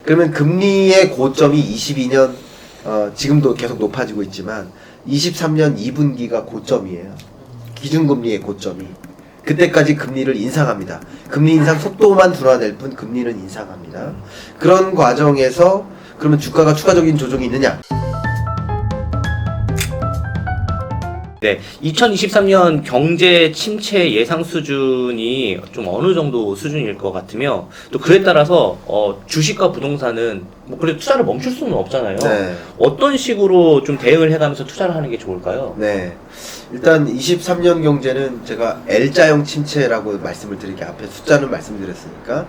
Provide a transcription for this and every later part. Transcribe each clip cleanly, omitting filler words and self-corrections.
그러면 금리의 고점이 22년 지금도 계속 높아지고 있지만 23년 2분기가 고점이에요. 기준금리의 고점이. 그때까지 금리를 인상합니다. 금리 인상 속도만 둔화될 뿐 금리는 인상합니다. 그런 과정에서 그러면 주가가 추가적인 조정이 있느냐? 네, 2023년 경제 침체 예상 수준이 좀 어느 정도 수준일 것 같으며 또 그에 따라서 주식과 부동산은 뭐 그래도 투자를 멈출 수는 없잖아요. 네. 어떤 식으로 좀 대응을 해가면서 투자를 하는 게 좋을까요? 네. 일단 23년 경제는 제가 L자형 침체라고 말씀을 드릴게요. 앞에 숫자는 말씀드렸으니까.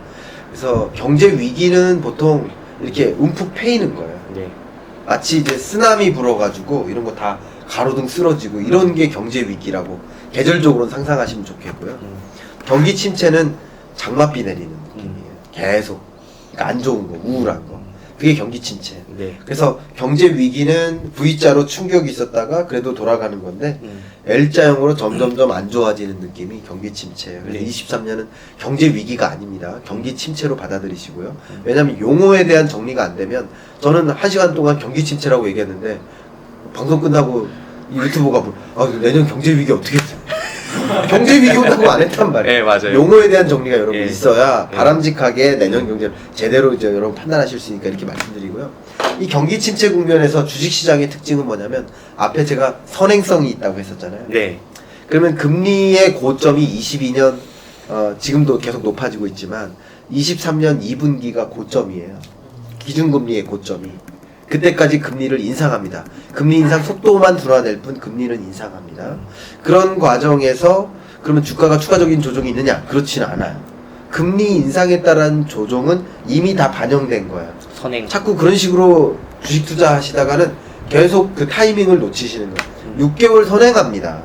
그래서 경제 위기는 보통 이렇게 움푹 패이는 거예요. 네. 마치 이제 쓰나미 불어가지고 이런 거 다 가로등 쓰러지고 이런 게 경제 위기라고 계절적으로는 상상하시면 좋겠고요. 경기 침체는 장맛비 내리는 느낌이에요. 계속. 그러니까 안 좋은 거, 우울한 거. 그게 경기 침체. 네. 그래서 경제 위기는 V자로 충격이 있었다가 그래도 돌아가는 건데 L자형으로 점점점 안 좋아지는 느낌이 경기 침체예요. 그래서 네. 23년은 경제 위기가 아닙니다. 경기 침체로 받아들이시고요. 왜냐하면 용어에 대한 정리가 안 되면 저는 1시간 동안 경기 침체라고 얘기했는데 방송 끝나고 이 유튜버가 내년 경제 위기 어떻게 돼? 경제 위기 온다고 안 했단 말이에요. 네, 맞아요. 용어에 대한 정리가 여러분 예. 있어야 예. 바람직하게 내년 경제를 제대로 이제 여러분 판단하실 수 있으니까 이렇게 말씀드리고요. 이 경기 침체 국면에서 주식시장의 특징은 뭐냐면 앞에 제가 선행성이 있다고 했었잖아요. 네. 그러면 금리의 고점이 22년 지금도 계속 높아지고 있지만 23년 2분기가 고점이에요. 기준금리의 고점이. 그때까지 금리를 인상합니다. 금리 인상 속도만 둔화될 뿐 금리는 인상합니다. 그런 과정에서 그러면 주가가 추가적인 조정이 있느냐? 그렇지는 않아요. 금리 인상에 따른 조정은 이미 다 반영된 거예요. 선행. 자꾸 그런 식으로 주식 투자하시다가는 계속 그 타이밍을 놓치시는 거예요. 6개월 선행합니다.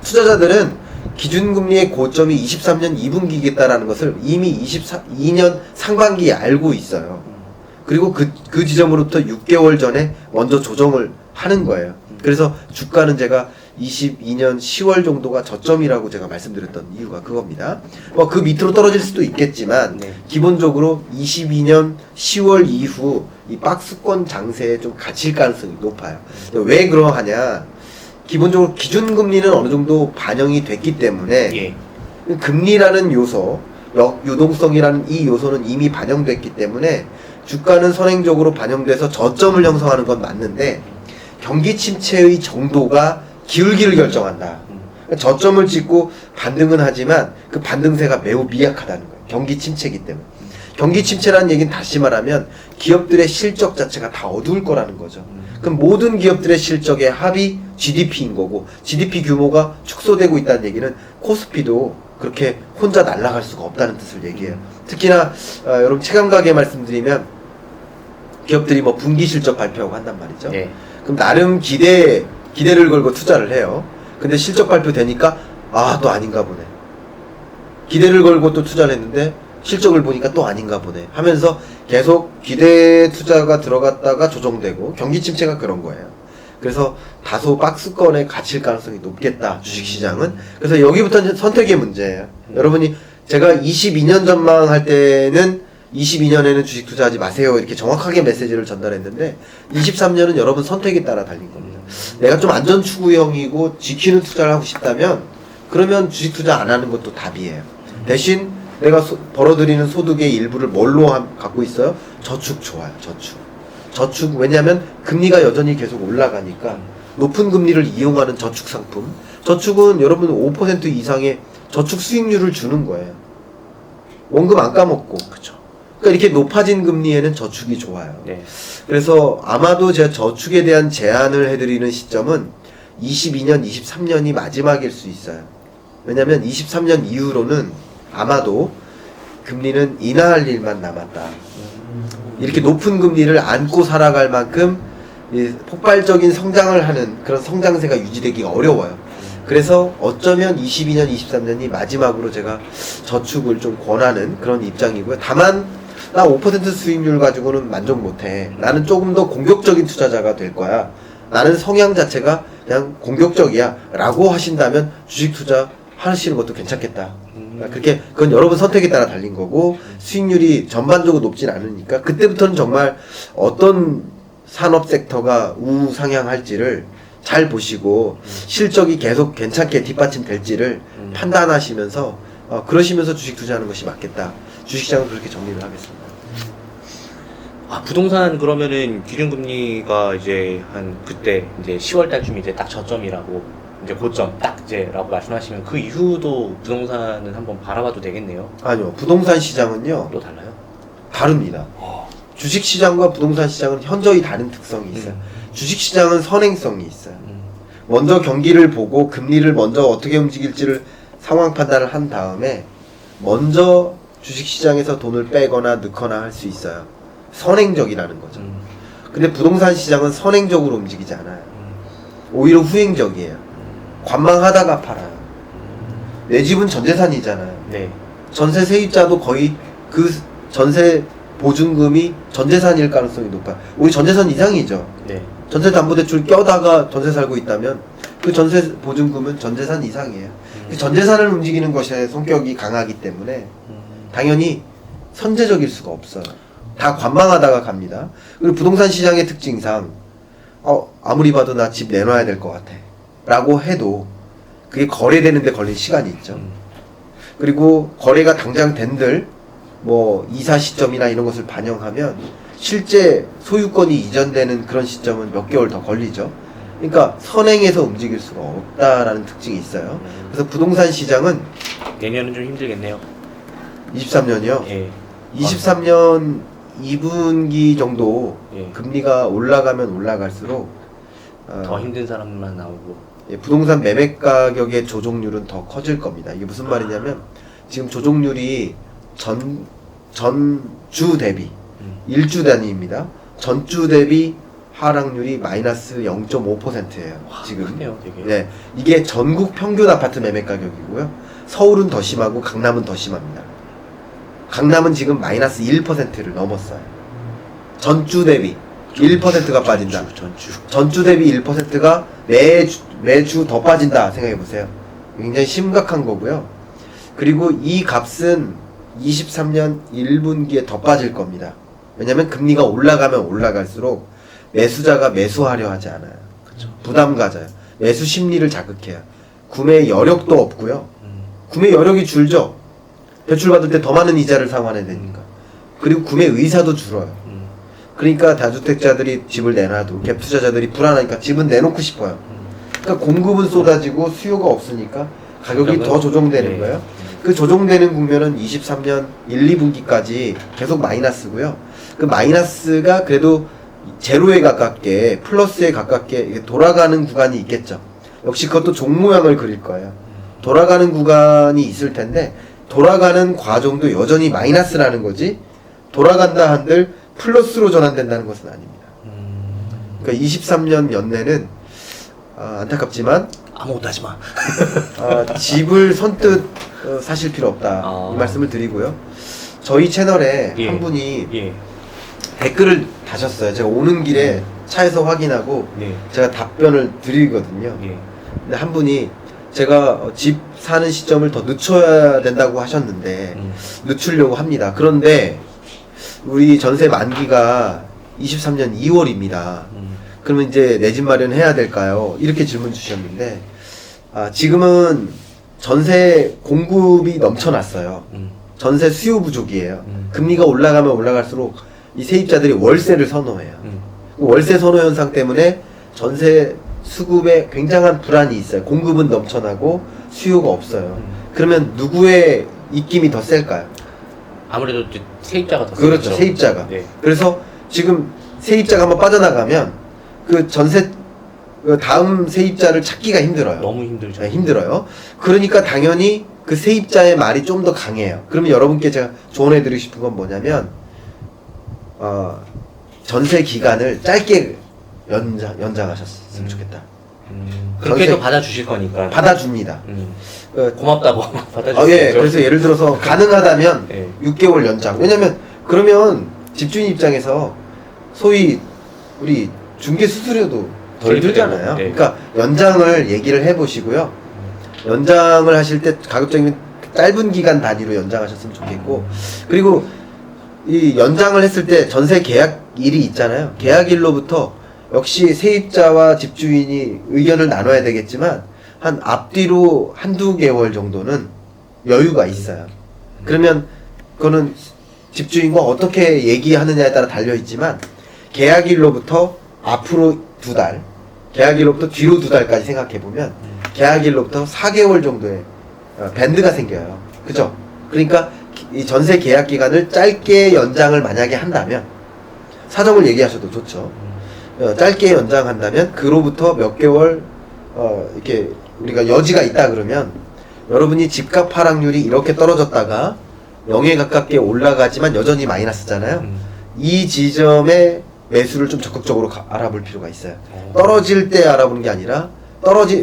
투자자들은 기준금리의 고점이 23년 2분기겠다라는 것을 이미 22년 상반기에 알고 있어요. 그리고 그 지점으로부터 6개월 전에 먼저 조정을 하는 거예요. 그래서 주가는 제가 22년 10월 정도가 저점이라고 제가 말씀드렸던 이유가 그겁니다. 그 밑으로 떨어질 수도 있겠지만 네. 기본적으로 22년 10월 이후 이 박스권 장세에 좀 갇힐 가능성이 높아요. 왜 그러하냐? 기본적으로 기준금리는 어느 정도 반영이 됐기 때문에 예. 금리라는 요소, 유동성이라는 이 요소는 이미 반영됐기 때문에 주가는 선행적으로 반영돼서 저점을 형성하는 건 맞는데 경기 침체의 정도가 기울기를 결정한다. 저점을 찍고 반등은 하지만 그 반등세가 매우 미약하다는 거예요. 경기 침체이기 때문에. 경기 침체라는 얘기는 다시 말하면 기업들의 실적 자체가 다 어두울 거라는 거죠. 그럼 모든 기업들의 실적의 합이 GDP인 거고 GDP 규모가 축소되고 있다는 얘기는 코스피도 그렇게 혼자 날아갈 수가 없다는 뜻을 얘기해요. 특히나 여러분 체감가게 말씀드리면 기업들이 뭐 분기 실적 발표하고 한단 말이죠. 네. 그럼 나름 기대를 걸고 투자를 해요. 근데 실적 발표 되니까 또 아닌가 보네. 기대를 걸고 또 투자를 했는데 실적을 보니까 또 아닌가 보네 하면서 계속 기대 투자가 들어갔다가 조정되고 경기 침체가 그런 거예요. 그래서 다소 박스권에 갇힐 가능성이 높겠다, 주식시장은. 그래서 여기부터는 선택의 문제예요. 여러분이 제가 22년 전망할 때는 22년에는 주식 투자하지 마세요 이렇게 정확하게 메시지를 전달했는데 23년은 여러분 선택에 따라 달린 겁니다. 내가 좀 안전 추구형이고 지키는 투자를 하고 싶다면 그러면 주식 투자 안 하는 것도 답이에요. 대신 내가 벌어들이는 소득의 일부를 뭘로 갖고 있어요? 저축 좋아요. 저축 왜냐하면 금리가 여전히 계속 올라가니까 높은 금리를 이용하는 저축 상품. 저축은 여러분 5% 이상의 저축 수익률을 주는 거예요. 원금 안 까먹고. 그쵸. 그러니까 이렇게 높아진 금리에는 저축이 좋아요. 네. 그래서 아마도 제가 저축에 대한 제안을 해드리는 시점은 22년, 23년이 마지막일 수 있어요. 왜냐하면 23년 이후로는 아마도 금리는 인하할 일만 남았다. 이렇게 높은 금리를 안고 살아갈 만큼 폭발적인 성장을 하는 그런 성장세가 유지되기가 어려워요. 그래서 어쩌면 22년, 23년이 마지막으로 제가 저축을 좀 권하는 그런 입장이고요. 다만 나 5% 수익률 가지고는 만족 못해. 나는 조금 더 공격적인 투자자가 될 거야. 나는 성향 자체가 그냥 공격적이야 라고 하신다면 주식 투자 하시는 것도 괜찮겠다 그렇게 그건 여러분 선택에 따라 달린 거고 수익률이 전반적으로 높진 않으니까 그때부터는 정말 어떤 산업 섹터가 우상향할지를 잘 보시고 실적이 계속 괜찮게 뒷받침될지를 판단하시면서 그러시면서 주식 투자하는 것이 맞겠다. 주식시장은 그렇게 정리를 하겠습니다. 부동산 그러면은 기준금리가 이제 한 그때 이제 10월 달쯤 이제 딱 저점이라고 이제 고점 딱 이제라고 말씀하시면 그 이후도 부동산은 한번 바라봐도 되겠네요. 아니요. 부동산 시장은요. 또 달라요? 다릅니다. 주식 시장과 부동산 시장은 현저히 다른 특성이 있어요. 주식 시장은 선행성이 있어요. 먼저 경기를 보고 금리를 먼저 어떻게 움직일지를 상황 판단을 한 다음에 먼저 주식 시장에서 돈을 빼거나 넣거나 할 수 있어요. 선행적이라는 거죠. 근데 부동산 시장은 선행적으로 움직이지 않아요. 오히려 후행적이에요. 관망하다가 팔아요. 내 집은 전재산이잖아요. 네. 전세 세입자도 거의 그 전세 보증금이 전재산일 가능성이 높아요. 우리 전재산 이상이죠. 네. 전세담보대출 껴다가 전세 살고 있다면 그 전세 보증금은 전재산 이상이에요. 그 전재산을 움직이는 것에 성격이 강하기 때문에 당연히 선제적일 수가 없어요. 다 관망하다가 갑니다. 그리고 부동산 시장의 특징상 아무리 봐도 나 집 내놔야 될 것 같아 라고 해도 그게 거래되는데 걸린 시간이 있죠. 그리고 거래가 당장 된들 뭐 이사 시점이나 이런 것을 반영하면 실제 소유권이 이전되는 그런 시점은 몇 개월 더 걸리죠. 그러니까 선행해서 움직일 수가 없다라는 특징이 있어요. 그래서 부동산 시장은 내년은 좀 힘들겠네요. 23년이요. 예. 23년 2분기 정도 예. 금리가 올라가면 올라갈수록 더 힘든 사람만 나오고. 부동산 매매 가격의 조정률은 더 커질 겁니다. 이게 무슨 말이냐면 지금 조정률이 전주 대비 1주 단위입니다. 전주 대비 하락률이 마이너스 0.5%예요. 지금. 크네요, 되게. 네, 이게 전국 평균 아파트 매매 가격이고요. 서울은 더 심하고 강남은 더 심합니다. 강남은 지금 마이너스 1%를 넘었어요. 전주 대비 1%가 빠진다. 전주 대비 1%가 매주 더 빠진다 생각해 보세요. 굉장히 심각한 거고요. 그리고 이 값은 23년 1분기에 더 빠질 겁니다. 왜냐면 금리가 올라가면 올라갈수록 매수자가 매수하려 하지 않아요. 그쵸. 부담 가져요. 매수 심리를 자극해요. 구매 여력도 없고요. 구매 여력이 줄죠. 대출받을 때 더 많은 이자를 상환해야 되니까. 그리고 구매 의사도 줄어요. 그러니까 다주택자들이 집을 내놔도 갭 투자자들이 불안하니까 집은 내놓고 싶어요. 그러니까 공급은 쏟아지고 수요가 없으니까 가격이 더 조정되는 거예요. 그 조정되는 국면은 23년 1, 2분기까지 계속 마이너스고요. 그 마이너스가 그래도 제로에 가깝게 플러스에 가깝게 돌아가는 구간이 있겠죠. 역시 그것도 종 모양을 그릴 거예요. 돌아가는 구간이 있을 텐데 돌아가는 과정도 여전히 마이너스라는 거지 돌아간다 한들 플러스로 전환된다는 것은 아닙니다. 그러니까 23년 연내는 안타깝지만 아무것도 하지 마. 집을 선뜻 사실 필요 없다 이 말씀을 드리고요. 저희 채널에 예. 한 분이 예. 댓글을 다셨어요. 제가 오는 길에 차에서 확인하고 예. 제가 답변을 드리거든요. 예. 근데 한 분이 제가 집 사는 시점을 더 늦춰야 된다고 하셨는데 늦추려고 합니다. 그런데 우리 전세 만기가 23년 2월입니다. 그러면 이제 내 집 마련해야 될까요? 이렇게 질문 주셨는데 지금은 전세 공급이 넘쳐났어요. 전세 수요 부족이에요. 금리가 올라가면 올라갈수록 이 세입자들이 월세를 선호해요. 월세 선호 현상 때문에 전세 수급에 굉장한 불안이 있어요. 공급은 넘쳐나고 수요가 없어요. 그러면 누구의 입김이 더 셀까요? 아무래도 이제 세입자가 더 그렇죠. 세겠죠. 세입자가. 네. 그래서 지금 세입자가 한번 빠져나가면 그 전세 다음 세입자를 찾기가 힘들어요. 너무 힘들죠. 네, 힘들어요. 그러니까 당연히 그 세입자의 말이 좀 더 강해요. 그러면 여러분께 제가 조언해드리고 싶은 건 뭐냐면 전세 기간을 짧게 연장하셨으면 좋겠다. 그렇게도 전세- 받아주실 거니까. 받아줍니다. 고맙다고 받아주세요. 예, 그래서 예를 들어서 가능하다면 예. 6개월 연장. 왜냐면 그러면 집주인 입장에서 소위 우리 중개 수수료도 덜 들잖아요. 네. 그러니까 연장을 얘기를 해보시고요. 연장을 하실 때 가급적이면 짧은 기간 단위로 연장하셨으면 좋겠고, 그리고 이 연장을 했을 때 전세 계약일이 있잖아요. 계약일로부터 역시 세입자와 집주인이 의견을 나눠야 되겠지만 한 앞뒤로 한두 개월 정도는 여유가 있어요. 그러면 그거는 집주인과 어떻게 얘기하느냐에 따라 달려있지만 계약일로부터 앞으로 2달, 계약일로부터 뒤로 2달까지 생각해보면 계약일로부터 4개월 정도의 밴드가 생겨요. 그죠? 그러니까 이 전세 계약 기간을 짧게 연장을 만약에 한다면, 사정을 얘기하셔도 좋죠. 짧게 연장한다면 그로부터 몇 개월 이렇게 우리가 여지가 있다 그러면, 여러분이 집값 하락률이 이렇게 떨어졌다가 0에 가깝게 올라가지만 여전히 마이너스잖아요. 이 지점에 매수를 좀 적극적으로 알아볼 필요가 있어요. 떨어질 때 알아보는 게 아니라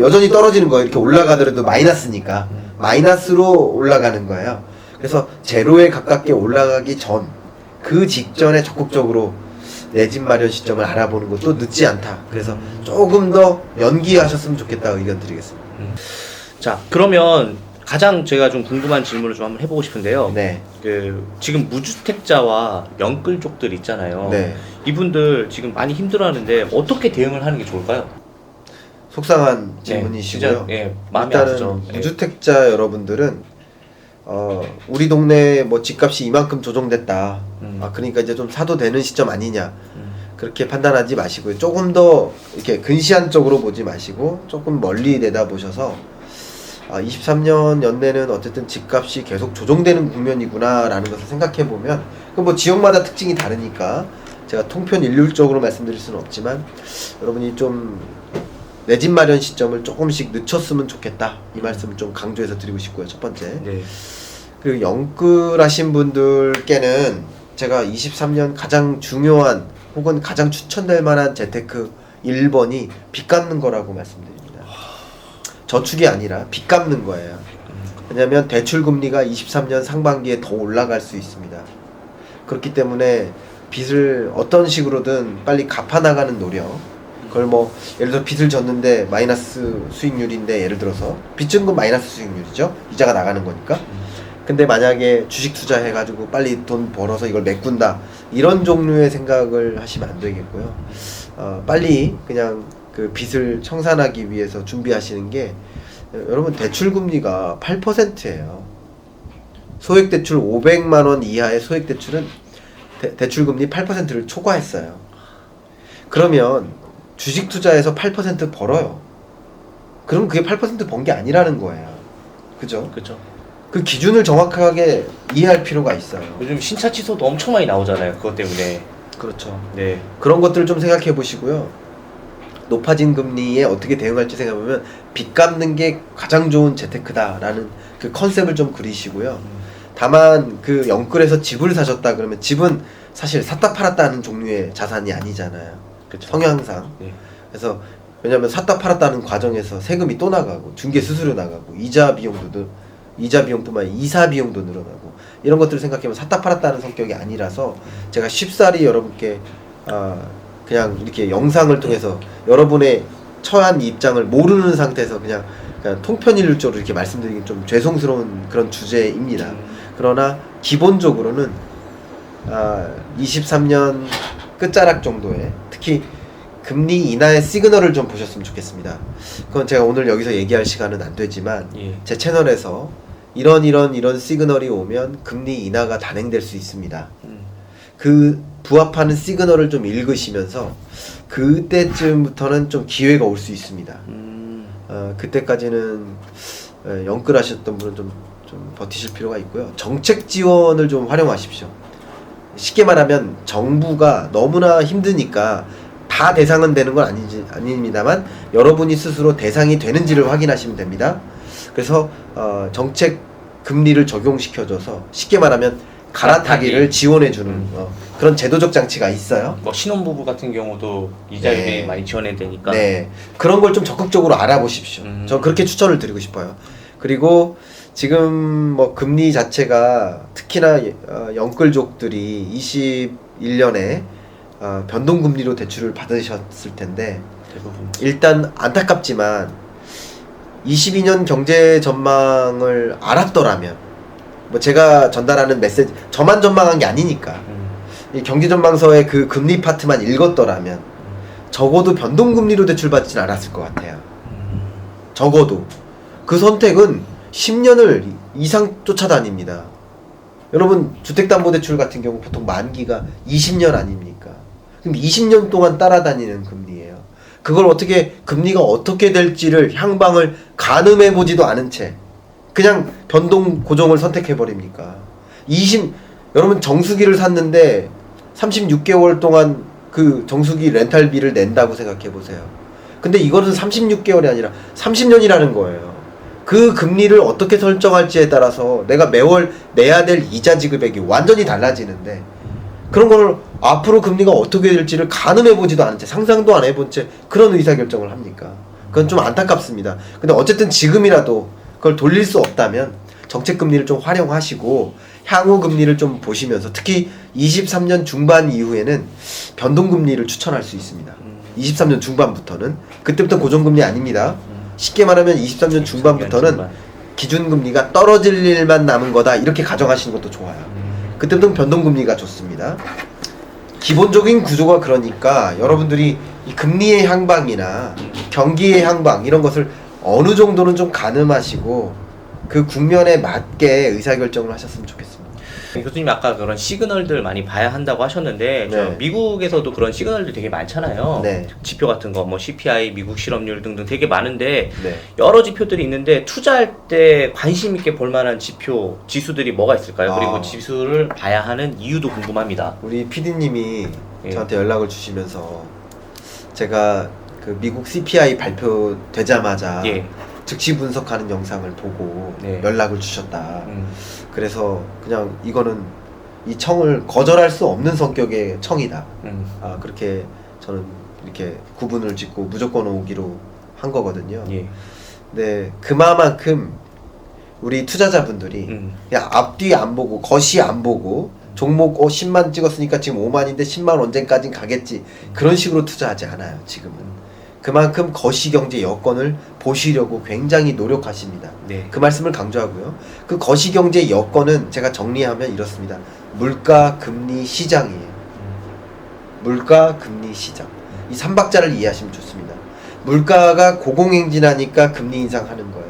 여전히 떨어지는 거예요. 이렇게 올라가더라도 마이너스니까 마이너스로 올라가는 거예요. 그래서 제로에 가깝게 올라가기 전, 그 직전에 적극적으로 내 집 마련 시점을 알아보는 것도 늦지 않다. 그래서 조금 더 연기하셨으면 좋겠다 의견 드리겠습니다. 자, 그러면 가장 제가 좀 궁금한 질문을 좀 한번 해보고 싶은데요. 네. 지금 무주택자와 영끌족들 있잖아요. 네. 이분들 지금 많이 힘들어하는데 어떻게 대응을 하는 게 좋을까요? 속상한 네, 질문이시고요. 진짜, 마음이 일단은 아프죠. 무주택자 여러분들은 우리 동네 뭐 집값이 이만큼 조정됐다. 그러니까 이제 좀 사도 되는 시점 아니냐. 그렇게 판단하지 마시고요. 조금 더 이렇게 근시안 쪽으로 보지 마시고 조금 멀리 내다보셔서 23년 연내는 어쨌든 집값이 계속 조정되는 국면이구나 라는 것을 생각해 보면, 그 뭐 지역마다 특징이 다르니까 제가 통편 일률적으로 말씀드릴 수는 없지만, 여러분이 좀 내 집 마련 시점을 조금씩 늦췄으면 좋겠다, 이 말씀을 좀 강조해서 드리고 싶고요. 첫 번째. 네. 그리고 영끌하신 분들께는 제가 23년 가장 중요한 혹은 가장 추천될 만한 재테크 1번이 빚 갚는 거라고 말씀드립니다. 저축이 아니라 빚 갚는 거예요. 왜냐하면 대출금리가 23년 상반기에 더 올라갈 수 있습니다. 그렇기 때문에 빚을 어떤 식으로든 빨리 갚아나가는 노력, 그걸 뭐 예를 들어 빚을 졌는데 마이너스 수익률인데, 예를 들어서 빚진 건 마이너스 수익률이죠. 이자가 나가는 거니까. 근데 만약에 주식 투자해가지고 빨리 돈 벌어서 이걸 메꾼다, 이런 종류의 생각을 하시면 안 되겠고요. 빨리 그냥 그 빚을 청산하기 위해서 준비하시는 게, 여러분 대출금리가 8%예요. 소액대출 500만원 이하의 소액대출은 대출금리 8%를 초과했어요. 그러면 주식 투자해서 8% 벌어요. 그럼 그게 8% 번 게 아니라는 거예요. 그죠? 그렇죠. 그 기준을 정확하게 이해할 필요가 있어요. 요즘 신차 취소도 엄청 많이 나오잖아요. 그것 때문에. 그렇죠. 네. 그런 것들을 좀 생각해 보시고요. 높아진 금리에 어떻게 대응할지 생각해보면 빚 갚는 게 가장 좋은 재테크다라는 그 컨셉을 좀 그리시고요. 다만 그 영끌에서 집을 사셨다 그러면, 집은 사실 샀다 팔았다 하는 종류의 자산이 아니잖아요. 그쵸. 성향상. 네. 그래서 왜냐하면 샀다 팔았다는 과정에서 세금이 또 나가고, 중개 수수료 나가고, 이자 비용뿐만 아니라 이사 비용도 늘어나고, 이런 것들을 생각하면 샀다 팔았다는 성격이 아니라서 제가 쉽사리 여러분께 그냥 이렇게 영상을 통해서 여러분의 처한 입장을 모르는 상태에서 그냥 통편일률적으로 이렇게 말씀드리긴 좀 죄송스러운 그런 주제입니다. 그러나 기본적으로는 23년 끝자락 정도에 특히 금리 인하의 시그널을 좀 보셨으면 좋겠습니다. 그건 제가 오늘 여기서 얘기할 시간은 안 되지만, 제 채널에서 이런 시그널이 오면 금리 인하가 단행될 수 있습니다. 그 부합하는 시그널을 좀 읽으시면서 그때쯤부터는 좀 기회가 올 수 있습니다. 그때까지는 영끌하셨던 분은 좀 버티실 필요가 있고요. 정책 지원을 좀 활용하십시오. 쉽게 말하면 정부가 너무나 힘드니까 다 대상은 되는 건 아닙니다만, 여러분이 스스로 대상이 되는지를 확인하시면 됩니다. 그래서 정책 금리를 적용시켜줘서 쉽게 말하면 갈아타기를 지원해주는 그런 제도적 장치가 있어요. 뭐 신혼부부 같은 경우도 이자율이 네. 많이 지원해야 되니까. 네, 그런 걸 좀 적극적으로 알아보십시오. 저 그렇게 추천을 드리고 싶어요. 그리고 지금 뭐 금리 자체가 특히나 영끌족들이 21년에 변동금리로 대출을 받으셨을 텐데, 대부분. 일단 안타깝지만 22년 경제 전망을 알았더라면, 뭐 제가 전달하는 메시지, 저만 전망한 게 아니니까, 이 경제 전망서의 그 금리 파트만 읽었더라면, 적어도 변동금리로 대출받지는 않았을 것 같아요. 적어도. 그 선택은 10년을 이상 쫓아다닙니다. 여러분, 주택담보대출 같은 경우 보통 만기가 20년 아닙니까? 그럼 20년 동안 따라다니는 금리예요. 그걸 어떻게, 금리가 어떻게 될지를 향방을 가늠해보지도 않은 채 그냥 변동 고정을 선택해버립니까? 여러분 정수기를 샀는데 36개월 동안 그 정수기 렌탈비를 낸다고 생각해보세요. 근데 이거는 36개월이 아니라 30년이라는 거예요. 그 금리를 어떻게 설정할지에 따라서 내가 매월 내야 될 이자 지급액이 완전히 달라지는데, 그런 걸 앞으로 금리가 어떻게 될지를 가늠해보지도 않은 채, 상상도 안 해본 채 그런 의사결정을 합니까? 그건 좀 안타깝습니다. 근데 어쨌든 지금이라도 그걸 돌릴 수 없다면 정책금리를 좀 활용하시고 향후 금리를 좀 보시면서, 특히 23년 중반 이후에는 변동금리를 추천할 수 있습니다. 23년 중반부터는. 그때부터 고정금리 아닙니다. 쉽게 말하면 23년 중반부터는 기준금리가 떨어질 일만 남은 거다, 이렇게 가정하시는 것도 좋아요. 그때부터 변동금리가 좋습니다. 기본적인 구조가 그러니까 여러분들이 이 금리의 향방이나 경기의 향방 이런 것을 어느 정도는 좀 가늠하시고 그 국면에 맞게 의사결정을 하셨으면 좋겠습니다. 교수님 아까 그런 시그널들 많이 봐야 한다고 하셨는데, 저 네. 미국에서도 그런 시그널들 되게 많잖아요. 네. 지표 같은 거, 뭐 CPI, 미국 실업률 등등 되게 많은데, 네. 여러 지표들이 있는데 투자할 때 관심 있게 볼 만한 지표, 지수들이 뭐가 있을까요? 그리고 지수를 봐야 하는 이유도 궁금합니다. 우리 PD님이 예. 저한테 연락을 주시면서 제가 그 미국 CPI 발표되자마자 예. 즉시 분석하는 영상을 보고 네. 연락을 주셨다. 그래서 그냥 이거는 이 청을 거절할 수 없는 성격의 청이다. 그렇게 저는 이렇게 구분을 짓고 무조건 오기로 한 거거든요. 예. 네, 그만큼 우리 투자자분들이 그냥 앞뒤 안 보고 거시 안 보고 종목 10만 찍었으니까 지금 5만인데 10만 언젠까진 가겠지, 그런 식으로 투자하지 않아요. 지금은 그만큼 거시경제 여건을 보시려고 굉장히 노력하십니다. 네. 그 말씀을 강조하고요. 그 거시경제 여건은 제가 정리하면 이렇습니다. 물가, 금리, 시장이에요. 물가, 금리, 시장. 이 3박자를 이해하시면 좋습니다. 물가가 고공행진하니까 금리 인상하는 거예요.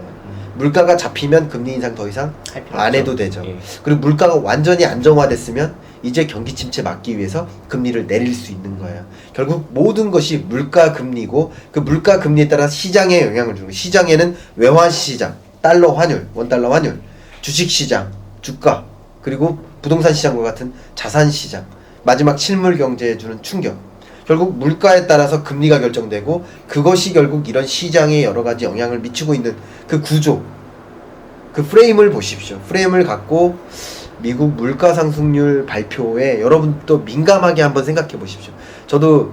물가가 잡히면 금리 인상 더 이상 안 해도 되죠. 예. 그리고 물가가 완전히 안정화됐으면 이제 경기 침체 막기 위해서 금리를 내릴 수 있는 거예요. 결국 모든 것이 물가 금리고, 그 물가 금리에 따라 시장에 영향을 주고, 시장에는 외환 시장, 달러 환율, 원달러 환율, 주식 시장, 주가, 그리고 부동산 시장과 같은 자산 시장, 마지막 실물 경제에 주는 충격. 결국 물가에 따라서 금리가 결정되고, 그것이 결국 이런 시장에 여러 가지 영향을 미치고 있는 그 구조, 그 프레임을 보십시오. 프레임을 갖고 미국 물가 상승률 발표에 여러분도 민감하게 한번 생각해 보십시오. 저도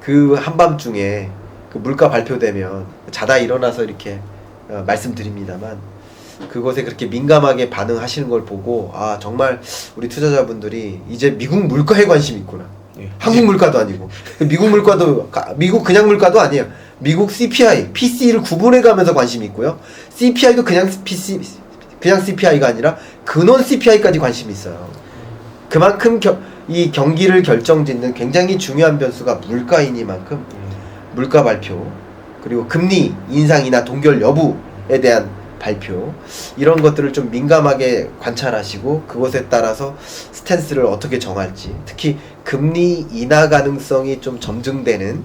그 한밤중에 그 물가 발표되면 자다 일어나서 이렇게 말씀드립니다만, 그것에 그렇게 민감하게 반응하시는 걸 보고, 아, 정말 우리 투자자분들이 이제 미국 물가에 관심이 있구나. 예. 한국 물가도 아니고, 미국 물가도, 미국 그냥 물가도 아니에요. 미국 CPI, PC를 구분해 가면서 관심이 있고요. CPI도 그냥 CPI가 아니라 근원 CPI까지 관심이 있어요. 그만큼 이 경기를 결정짓는 굉장히 중요한 변수가 물가이니만큼 물가 발표, 그리고 금리 인상이나 동결 여부에 대한 발표, 이런 것들을 좀 민감하게 관찰하시고 그것에 따라서 스탠스를 어떻게 정할지, 특히 금리 인하 가능성이 좀 점증되는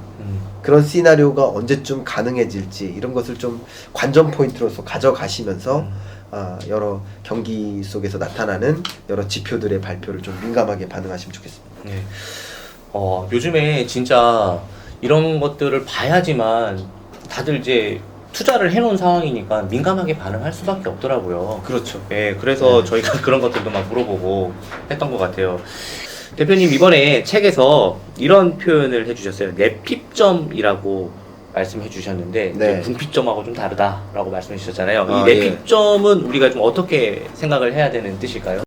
그런 시나리오가 언제쯤 가능해질지, 이런 것을 좀 관전 포인트로서 가져가시면서 여러 경기 속에서 나타나는 여러 지표들의 발표를 좀 민감하게 반응하시면 좋겠습니다. 네. 요즘에 진짜 이런 것들을 봐야지만 다들 이제 투자를 해놓은 상황이니까 민감하게 반응할 수밖에 없더라고요. 그렇죠. 네, 그래서 저희가 그런 것들도 막 물어보고 했던 것 같아요. 대표님, 이번에 책에서 이런 표현을 해주셨어요. 내핍점이라고 말씀해 주셨는데, 네. 궁핍점하고 좀 다르다라고 말씀해 주셨잖아요. 아, 이 내핍점은 우리가 좀 어떻게 생각을 해야 되는 뜻일까요?